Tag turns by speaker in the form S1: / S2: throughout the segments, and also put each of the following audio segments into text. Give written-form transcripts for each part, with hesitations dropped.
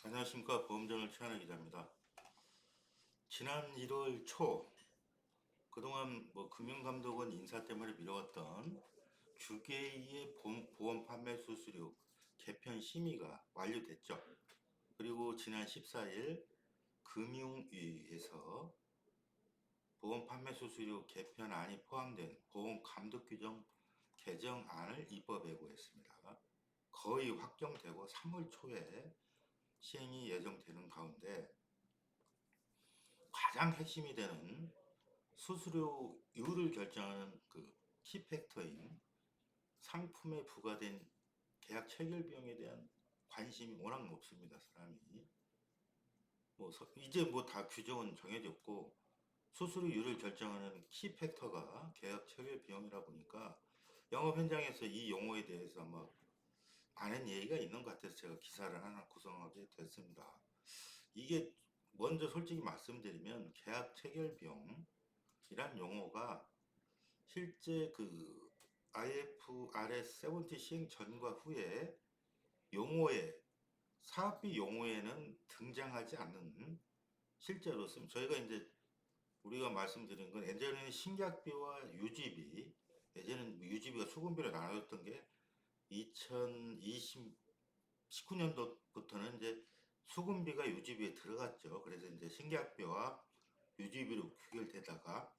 S1: 안녕하십니까. 보험저널 최한혜 기자입니다. 지난 1월 초 그동안 금융감독원 인사 때문에 미뤄왔던 주계의 보험 판매 수수료 개편 심의가 완료됐죠. 그리고 지난 14일 금융위에서 보험 판매 수수료 개편안이 포함된 보험 감독 규정 개정안을 입법 예고했습니다. 거의 확정되고 3월 초에 시행이 예정되는 가운데 가장 핵심이 되는 수수료율을 결정하는 그 키팩터인 상품에 부과된 계약 체결 비용에 대한 관심이 워낙 높습니다. 사람이 이제 다 규정은 정해졌고 수수료율을 결정하는 키팩터가 계약 체결 비용이라 보니까 영업 현장에서 이 용어에 대해서 많은 얘기가 있는 것 같아서 제가 기사를 하나 구성하게 됐습니다. 이게 먼저 솔직히 말씀드리면 계약 체결 비용이란 용어가 실제 그 IFRS 17 시행 전과 후에 용어에 사업비 용어에는 등장하지 않는 실제로 쓰면 저희가 이제 우리가 말씀드린 건 예전에는 신계약비와 유지비 예전에는 유지비가 수금비로 나눠졌던 게 2019년도부터는 이제 수금비가 유지비에 들어갔죠. 그래서 이제 신계약비와 유지비로 규결되다가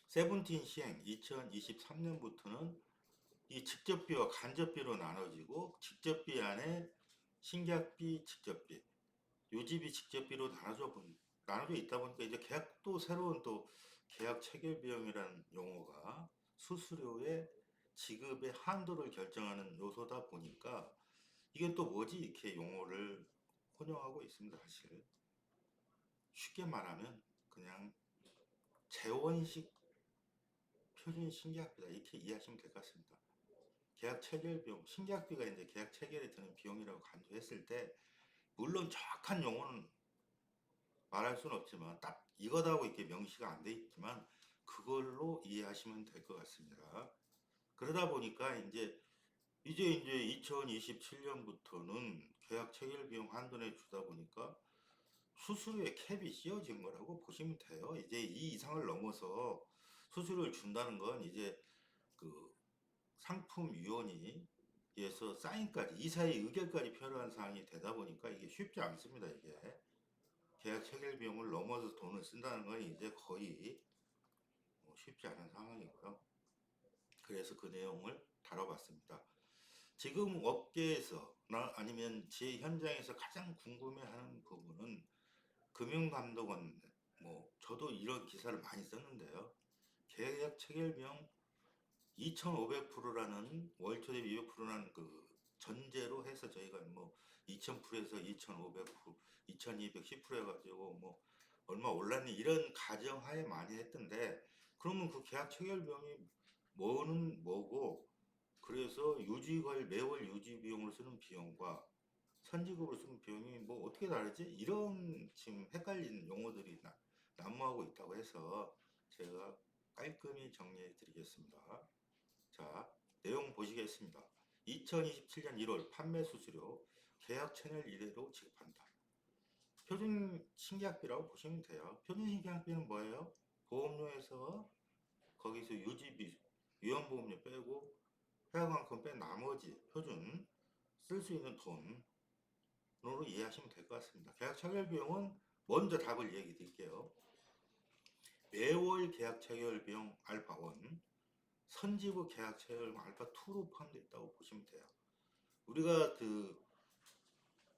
S1: 세븐틴 시행 2023년부터는 이 직접비와 간접비로 나눠지고 직접비 안에 신계약비, 직접비, 요지비, 직접비로 나눠져 있다 보니까 이제 계약도 새로운 또 계약 체결 비용이라는 용어가 수수료의 지급의 한도를 결정하는 요소다 보니까 이게 또 뭐지 이렇게 용어를 혼용하고 있습니다. 사실 쉽게 말하면 그냥 재원식 표준 신계약비다 이렇게 이해하시면 될 것 같습니다. 계약 체결 비용, 신계약비가 이제 계약 체결에 드는 비용이라고 간주했을 때 물론 정확한 용어는 말할 수는 없지만 딱 이거다고 이렇게 명시가 안 돼 있지만 그걸로 이해하시면 될 것 같습니다. 그러다 보니까 이제 2027년부터는 계약 체결 비용 한도 내 주다 보니까 수수료에 캡이 씌워진 거라고 보시면 돼요. 이제 이 이상을 넘어서 수수료를 준다는 건 이제 그 상품위원회에서 사인까지 이사의 의결까지 필요한 사항이 되다 보니까 이게 쉽지 않습니다. 이게 계약 체결 비용을 넘어서 돈을 쓴다는 건 이제 거의 쉽지 않은 상황이고요. 그래서 그 내용을 다뤄봤습니다. 지금 업계에서나 아니면 제 현장에서 가장 궁금해하는 부분은 금융감독원 저도 이런 기사를 많이 썼는데요. 계약 체결 비용 2,500%라는 월초 대비 200%라는 그 전제로 해서 저희가 2,000%에서 2,500%, 2,210% 해가지고 얼마 올랐니 이런 가정하에 많이 했던데 그러면 그 계약 체결 비용이 뭐는 뭐고 그래서 유지관 매월 유지 비용으로 쓰는 비용과 선지급으로 쓰는 비용이 어떻게 다르지? 이런 지금 헷갈리는 용어들이 난무하고 있다고 해서 제가 깔끔히 정리해 드리겠습니다. 자, 내용 보시겠습니다. 2027년 1월 판매 수수료 계약 채널 이래로 지급한다. 표준 신계약비라고 보시면 돼요. 표준 신계약비는 뭐예요? 보험료에서 거기서 유지비, 위험보험료 빼고 해약만큼 뺀 나머지 표준 쓸 수 있는 돈으로 이해하시면 될 것 같습니다. 계약 체결 비용은 먼저 답을 얘기 드릴게요. 매월 계약 체결 비용 알파 1, 선지부 계약 체결 알파 2로 포함되어 있다고 보시면 돼요. 우리가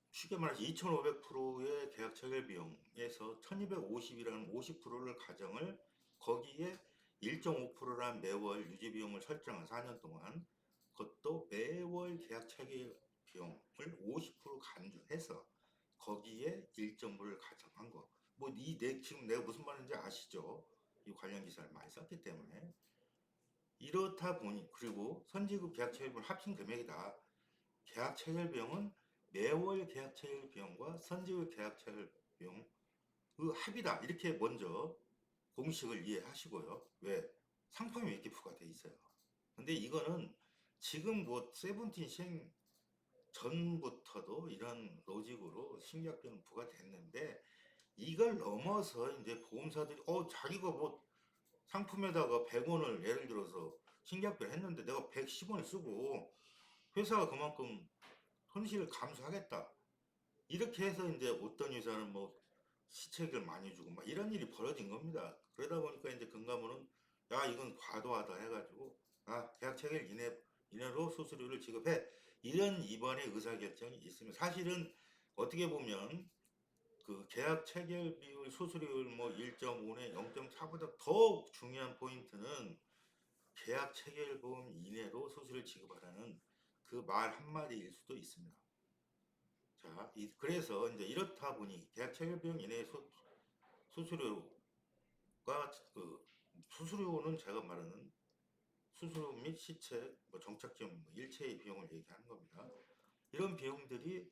S1: 쉽게 말해서 2,500%의 계약 체결 비용에서 1,250이라는 50%를 가정을 거기에 1.5%란 매월 유지 비용을 설정한 4년 동안 그것도 매월 계약 체결 비용을 50% 간주해서 거기에 일정부를 가정한 거. 지금 내가 무슨 말인지 아시죠? 이 관련 기사를 많이 썼기 때문에. 이렇다 보니 그리고 선지급 계약 체결 비용 합친 금액이다. 계약 체결 비용은 매월 계약 체결 비용과 선지급 계약 체결 비용 그 합이다. 이렇게 먼저 공식을 이해하시고요. 왜? 상품이 이렇게 부과돼 있어요. 근데 이거는 지금 세븐틴 시행 전부터도 이런 로직으로 신계약비는 부과됐는데 이걸 넘어서 이제 보험사들이 자기가 뭐 상품에다가 100원을 예를 들어서 신계약비를 했는데 내가 110원을 쓰고 회사가 그만큼 손실을 감수하겠다. 이렇게 해서 이제 어떤 회사는 뭐 시책을 많이 주고 막 이런 일이 벌어진 겁니다. 그러다 보니까 이제 금감원은 야 이건 과도하다 해가지고 계약 체결 이내로 수수료를 지급해 이런 이번에 의사결정이 있으면 사실은 어떻게 보면 그 계약 체결 비율 수수료율 뭐 1.5에 0.4보다 더 중요한 포인트는 계약 체결 보험 이내로 수수료를 지급하라는 그 말 한마디일 수도 있습니다. 자, 그래서 이제 이렇다 보니 계약 체결 비용 이내의 수수료가 그 수수료는 제가 말하는 수수료 및 시책, 뭐 정착지원, 뭐 일체의 비용을 얘기하는 겁니다. 이런 비용들이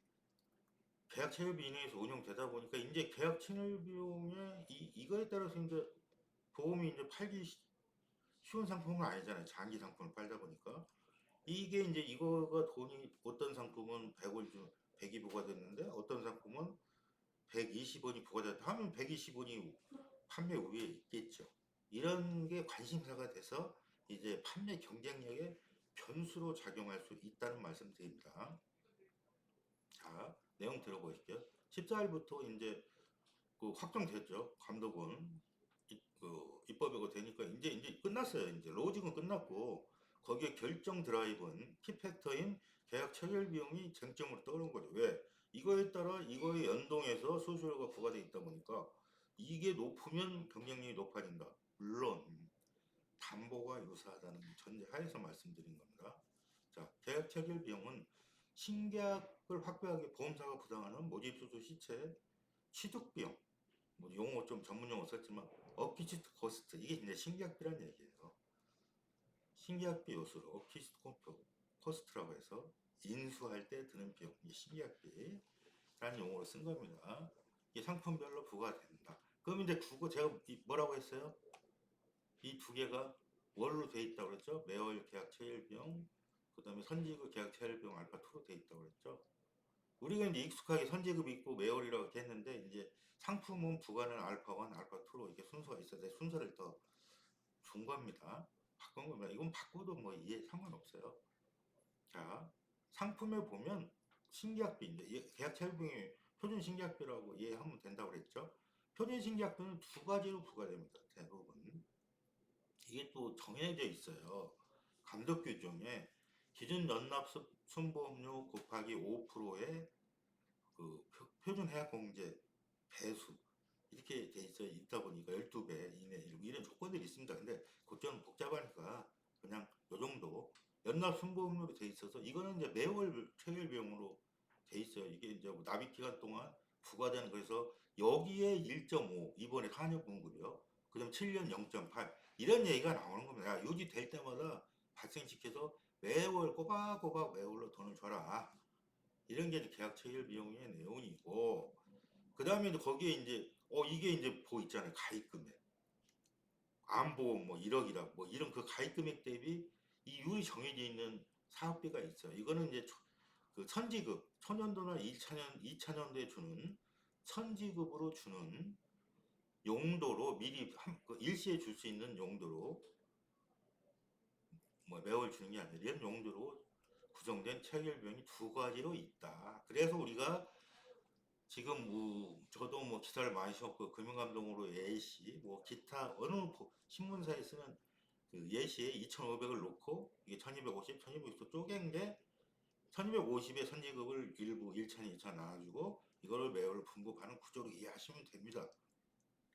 S1: 계약 체결비 이내에서 운영되다 보니까 이제 계약 체결 비용에 이거에 따라서 이제 보험이 이제 팔기 쉬운 상품은 아니잖아요. 장기 상품을 팔다 보니까 이게 이제 이거가 돈이 어떤 상품은 100이 부과됐는데 어떤 상품은 120원이 부과됐다 하면 120원이 판매 우위에 있겠죠. 이런 게 관심사가 돼서 이제 판매 경쟁력의 변수로 작용할 수 있다는 말씀 드립니다. 자, 내용 들어보실게요. 14일부터 이제 그 확정됐죠. 감독원 입법이고 되니까 이제 끝났어요. 이제 로직은 끝났고 거기에 결정 드라이브는 키팩터인 계약 체결 비용이 쟁점으로 떠오른 거죠. 왜? 이거에 따라 이거에 연동해서 수수료가 부과돼 있다 보니까 이게 높으면 경쟁력이 높아진다. 물론 담보가 유사하다는 전제하에서 말씀드린 겁니다. 자, 계약 체결 비용은 신계약을 확보하기 보험사가 부담하는 모집수수 시체 취득 비용, 뭐 용어 좀 전문 용어 썼지만 어키시트 코스트 이게 이제 신계약비란 얘기예요. 신계약비 요소를 어키시트 코스트라고 해서 인수할 때 드는 비용 이게 신계약비라는 용어로 쓴 겁니다. 이게 상품별로 부과된다. 그럼 이제 제가 뭐라고 했어요? 이 두 개가 월로 돼 있다고 그랬죠? 매월 계약 체결 비용, 그 다음에 선지급 계약 체결 비용 알파 2로 돼 있다고 그랬죠? 우리가 이제 익숙하게 선지급 있고 매월이라고 이렇게 했는데 이제 상품은 부과는 알파 1, 알파 2로 이렇게 순서가 있어서 순서를 더 준 겁니다. 바꾼 겁니다. 이건 바꿔도 뭐 이해 상관없어요. 자, 상품에 보면 신계약비 이제 계약 체결 비용이 표준 신계약비라고 이해하면 된다고 그랬죠? 표준 신계약비는 두 가지로 부과됩니다. 대부분. 이게 또 정해져 있어요. 감독 규정에 기준 연납 순보험료 곱하기 5%의 그 표준 해약 공제 배수 이렇게 돼 있다 보니까 12배 이내 이런 조건들이 있습니다. 근데 그좀 복잡하니까 그냥 요 정도 연납 순보험료로 돼 있어서 이거는 이제 매월 체결 비용으로 돼 있어요. 이게 이제 뭐 납입 기간 동안 부과되는 그래서 여기에 1.5 이번에 한여분급이요. 그다음 7년 0.8 이런 얘기가 나오는 겁니다. 유지될 때마다 발생시켜서 매월 꼬박꼬박 매월로 돈을 줘라. 이런 게 계약 체결 비용의 내용이고 그 다음에 이제 거기에 이제 이게 이제 있잖아요. 가입 금액 암보험 뭐 1억이라 뭐 이런 그 가입 금액 대비 이 율이 정해져 있는 사업비가 있어요. 이거는 이제 그 선지급 천연도나 2차년도에 주는 선지급으로 주는 용도로 미리 그 일시에 줄 수 있는 용도로 뭐 매월 주는 게 아니라 이런 용도로 구성된 체결 비용이 두 가지로 있다. 그래서 우리가 지금 뭐 저도 뭐 기사를 많이 썼고 금융감독으로 예시 뭐 기타 어느 신문사에 쓰는 그 예시에 2,500을 놓고 이게 1250, 1250도 쪼갠 게 1250의 선지급을 일부 1차, 2차 나눠주고 이거를 매월 분급하는 구조로 이해하시면 됩니다.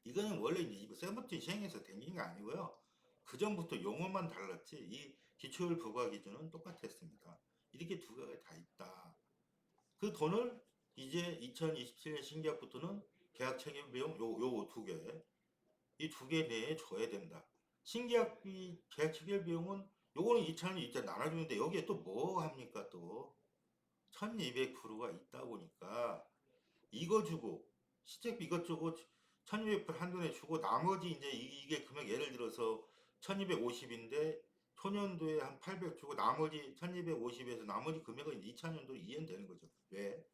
S1: 이거는 원래 이제 세부터 시행해서 생긴 게 아니고요. 그 전부터 용어만 달랐지 이 기초율 부과 기준은 똑같았습니다. 이렇게 두 개가 다 있다. 그 돈을 이제 2027년 신계약부터는 계약 책임 비용 요 두 개, 이 두 개 내에 줘야 된다. 신계약비 계약 체결 비용은 요거는 2차는 이제 나눠주는데 여기에 또 뭐 합니까 또 1200%가 있다 보니까 이거 주고 시책비 이것저것 1200% 한돈에 주고 나머지 이제 이게 금액 예를 들어서 1250인데 초년도에 한 800 주고 나머지 1250에서 나머지 금액은 2차년도로 이행되는 거죠. 왜?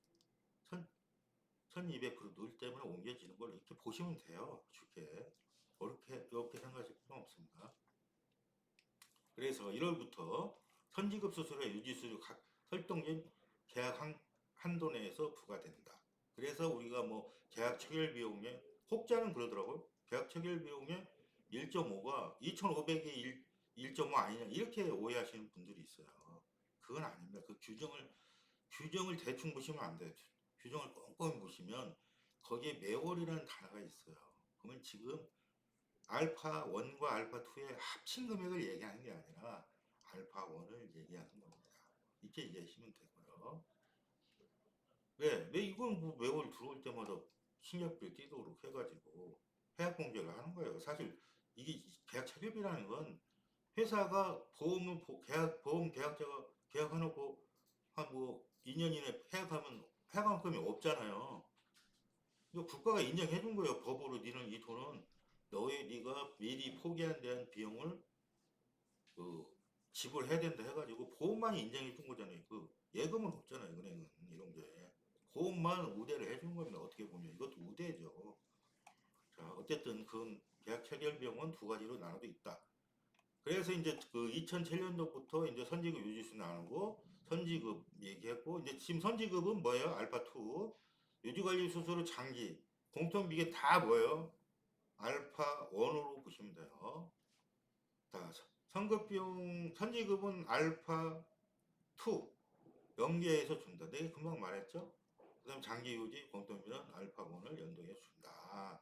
S1: 1200% 늘 때문에 옮겨지는 걸 이렇게 보시면 돼요. 쉽게. 어렵게 생각하실 필요 없습니다. 그래서 1월부터 선지급 수수료와 유지수수 각 설정된 계약 한도 내에서 부과된다. 그래서 우리가 뭐 계약 체결 비용에 혹자는 그러더라고요. 계약 체결 비용의 1.5가 2,500이 1.5 아니냐 이렇게 오해하시는 분들이 있어요. 그건 아닙니다. 그 규정을 대충 보시면 안 돼요. 규정을 꼼꼼히 보시면 거기에 매월이라는 단어가 있어요. 그러면 지금 알파 1과 알파 2의 합친 금액을 얘기하는 게 아니라 알파 1을 얘기하는 겁니다. 이렇게 이해하시면 되고요. 왜 이건 뭐 매월 들어올 때마다 신약비를 띄도록 해가지고 해약 공제를 하는 거예요. 사실 이게 계약 체결비라는 건 회사가 보험 계약자가 계약해놓고 한 뭐 2년 이내 해약하면 해약금이 없잖아요. 이거 국가가 인정해 준 거예요. 법으로 니는 이 돈은 네가 미리 포기한 데한 비용을 그 지불해야 된다 해가지고 보험만이 인정해 준 거잖아요. 그 예금은 없잖아요. 은행은 이런 게 보험만 우대를 해준 겁니다. 어떻게 보면 이것도 우대죠. 자 어쨌든 그 계약 체결 비용은 두 가지로 나눠져 있다. 그래서 이제 그 2007년도부터 이제 선지급 유지수 나누고 선지급 얘기했고 이제 지금 선지급은 뭐예요? 알파2 유지관리 수수료 장기 공통비계 다 뭐예요? 알파1으로 보시면 돼요. 자, 선급비용 선지급은 알파2 연계해서 준다. 내가 금방 말했죠? 그 다음 장기 유지 공통비는 알파1을 연동해 준다.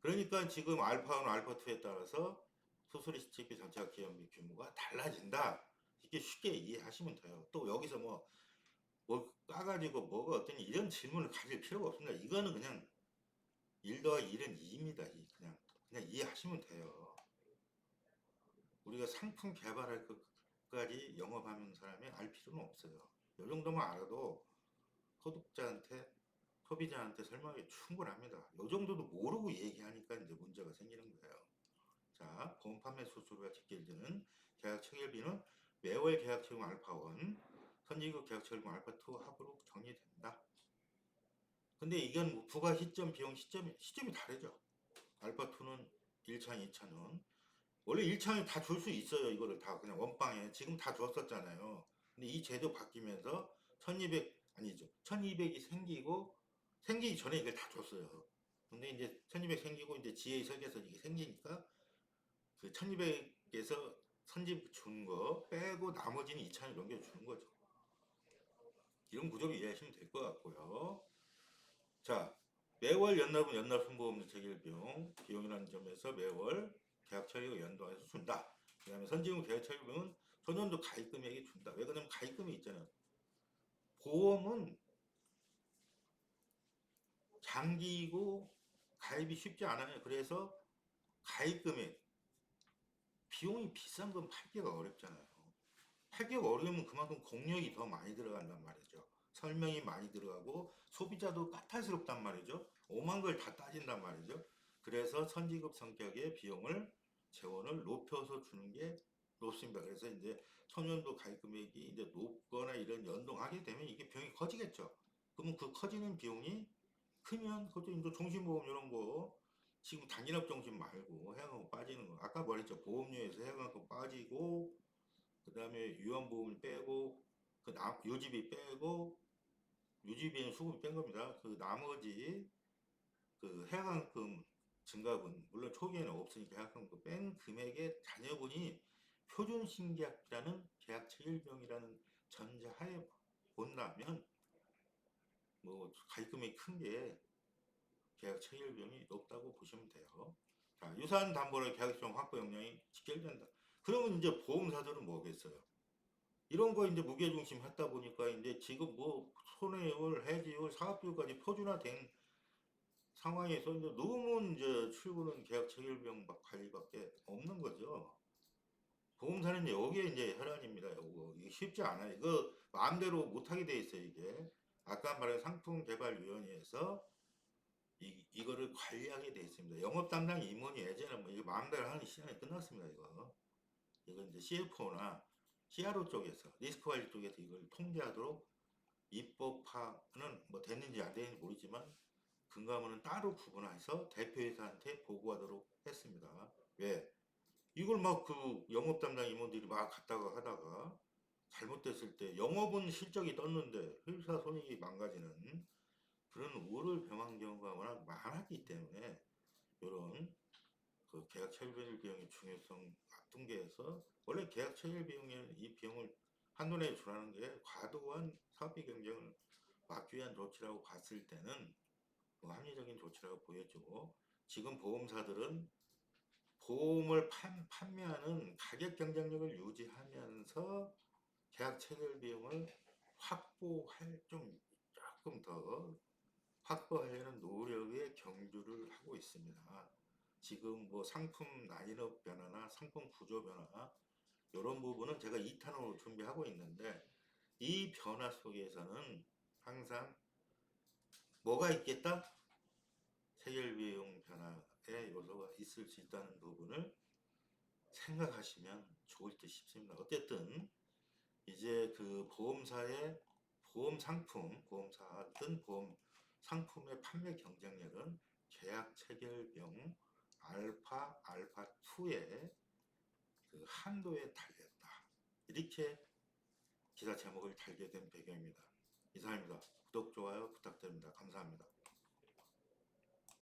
S1: 그러니까 지금 알파1, 알파2에 따라서 수수료 시책비 전체가 기업비 규모가 달라진다. 이렇게 쉽게 이해하시면 돼요. 또 여기서 뭘 까가지고 뭐가 어떠니 이런 질문을 가질 필요가 없습니다. 이거는 그냥 1 더하기 1은 2입니다. 그냥 이해하시면 돼요. 우리가 상품 개발할 것까지 영업하는 사람이 알 필요는 없어요. 이 정도만 알아도 소득자한테 소비자한테 설명이 충분합니다. 이 정도도 모르고 얘기하니까 이제 문제가 생기는 거예요. 자, 보험 판매 수수료가 집계되는 계약 체결비는 매월 계약 체결 알파1, 선지급 계약 체결 알파2 합으로 정리된다. 근데 이건 뭐 부가 시점, 비용 시점이 다르죠. 알파2는 1차년, 2차년. 원래 1차년 다 줄 수 있어요. 이거를 다 그냥 원빵에. 지금 다 줬었잖아요. 근데 이 제도 바뀌면서 1200, 아니죠. 1200이 생기기 전에 이걸 다 줬어요. 근데 이제 1200 생기고 이제 GA 설계에서 이게 생기니까 그 1200에서 선집 준 거 빼고 나머지는 2차년 넘겨주는 거죠. 이런 구조로 이해하시면 될 것 같고요. 자, 매월 연납은 연납 순보험 체결 비용이라는 점에서 매월 계약 처리가 연동해서 준다. 그 다음에 선지금 계약 처리 비용은 초년도 가입 금액이 준다. 왜 그러냐면 가입 금액이 있잖아요. 보험은 장기이고 가입이 쉽지 않아요. 그래서 가입 금액 비용이 비싼 건 팔기가 어렵잖아요. 팔기가 어려우면 그만큼 공력이 더 많이 들어간단 말이죠. 설명이 많이 들어가고 소비자도 까탈스럽단 말이죠. 오만 걸 다 따진단 말이죠. 그래서 선지급 성격의 비용을 재원을 높여서 주는 게 높습니다. 그래서 이제 천연도 가입 금액이 이제 높거나 이런 연동하게 되면 이게 비용이 커지겠죠. 그러면 그 커지는 비용이 크면 그것도 이제 종신보험 이런 거 지금 단기납 정신 말고 해양광고 빠지는 거 아까 말했죠. 보험료에서 해양광고 빠지고 그 다음에 유한보험을 빼고 요집이 빼고 유지비는 수급이 뺀 겁니다. 그 나머지 그 해양금 증가분 물론 초기에는 없으니까 해양금 뺀 금액의 자녀분이 표준신계약이라는 계약 체결비용이라는 전제하에 본다면 뭐 가입금이 큰 게 계약 체결비용이 높다고 보시면 돼요. 자, 유사한 담보로 계약비용 확보 역량이 직결된다. 그러면 이제 보험사들은 뭐겠어요? 이런 거 이제 무게중심 했다 보니까 이제 지금 뭐 손해율, 해지율, 사업비율까지 표준화된 상황에서 이제 너무 이제 출구는 계약 체결비용 관리밖에 없는 거죠. 보험사는 여기에 이제 혈안입니다. 요거 이게 쉽지 않아요. 이거 마음대로 못하게 돼 있어요. 이게 아까 말한 상품개발위원회에서 이거를 관리하게 돼 있습니다. 영업 담당 임원이 예전에 뭐 이거 마음대로 하는 시간이 끝났습니다. 이거 이건 이제 CFO나 CRO 쪽에서 리스크 관리 쪽에서 이걸 통제하도록 입법화는 뭐 됐는지 안 됐는지 모르지만 금감원은 따로 구분해서 대표이사한테 보고하도록 했습니다. 왜? 이걸 막 그 영업 담당 임원들이 막 갔다가 하다가 잘못됐을 때 영업은 실적이 떴는데 회사 손익이 망가지는 그런 우를 범한 경우가 워낙 많았기 때문에 이런 그 계약 체결 비용의 중요성 앞둔계해서 원래 계약 체결 비용에는 이 비용을 한눈에 주라는 게 과도한 사업비 경쟁을 막기 위한 조치라고 봤을 때는 뭐 합리적인 조치라고 보여지고 지금 보험사들은 보험을 판매하는 가격 경쟁력을 유지하면서 계약 체결 비용을 확보할 좀 조금 더 확보하려는 노력에 경주를 하고 있습니다. 지금 뭐 상품 라인업 변화나 상품 구조 변화 이런 부분은 제가 2탄으로 준비하고 있는데 이 변화 속에서는 항상 뭐가 있겠다? 체결 비용 변화의 요소가 있을 수 있다는 부분을 생각하시면 좋을 듯 싶습니다. 어쨌든 이제 그 보험사의 보험 상품, 보험사든 보험 상품의 판매 경쟁력은 계약 체결병 알파, 알파2의 그 한도에 달렸다. 이렇게 기사 제목을 달게 된 배경입니다. 이상입니다. 구독, 좋아요 부탁드립니다. 감사합니다.